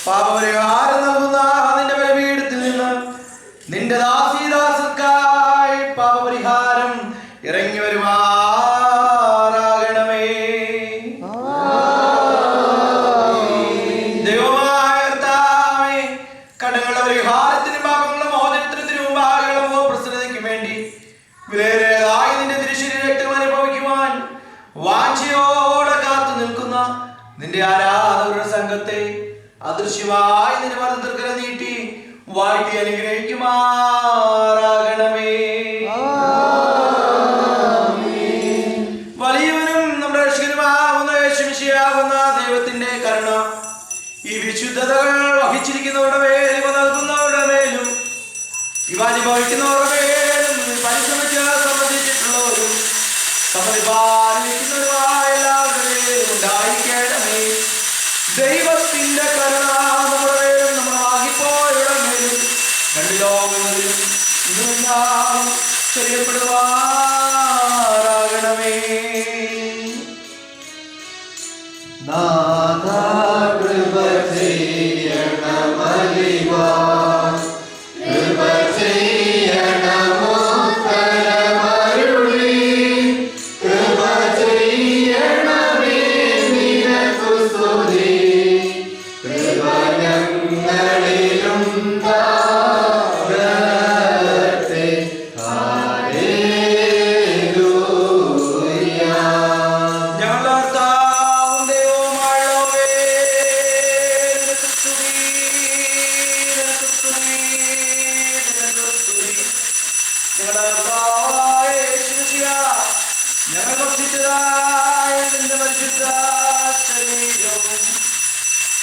പാപപരിഹാരം നൽകുന്ന നിന്റെ ബലിപീഠത്തിൽ നിന്ന് നിന്റെ ദാസീദാസർക്കായി പാപപരിഹാരം ഇറങ്ങി വരുമാറാകണമേ. ദൈവമായ കർത്താവേ, കടങ്ങളുടെ പരിഹാരത്തിനും പാപങ്ങളുടെ മോചനത്തിനും മുമ്പാകെയുള്ള പ്രസന്നതയ്ക്കും വേണ്ടി വിലയേറിയതായി നിന്റെ തിരുശരീരത്തിൽ അനുഭവിക്കുവാൻ വാഞ്ചയോടെ കാത്തു നിൽക്കുന്ന നിന്റെ ആരാധകരുടെ സംഘത്തെ അദൃശ്യമായി നിന്റെ വലതുകരം നീട്ടി വാഴ്ത്തി അനുഗ്രഹിക്കുമാറാകണമേ. വലിയവനും നമ്മുടെ രക്ഷകനുമാകുന്ന യേശുമിശിഹായാകുന്ന ദൈവത്തിന്റെ കരുണ ഈ വിശുദ്ധതകൾ വഹിച്ചിരിക്കുന്നവരുടെ മേലും നൽകുന്നവരുടെ മേലും ഇവ അനുഭവിക്കുന്നവരുടെ മേലും പരിശ്രമിച്ച് സംബന്ധിച്ചിട്ടുള്ളവരും സമ്മതിപ്പാലിക്കുന്നവരുമായ എല്ലാവരുടെ മേലും ഉണ്ടായിരിക്കണമേ. ദൈവത്തിന്റെ കരുണ നമ്മുടെ മേലും നമ്മുടെ ആകിപ്പോയുടെ മേലും രണ്ട് ലോകങ്ങളിലും ചെറിയപ്പെടുവാറാകണമേ.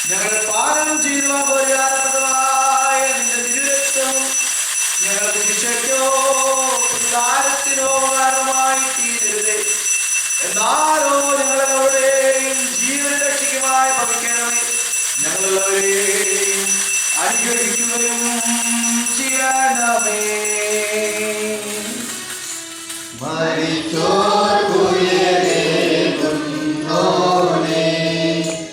ഞങ്ങൾ പാനം ചെയ്യുന്ന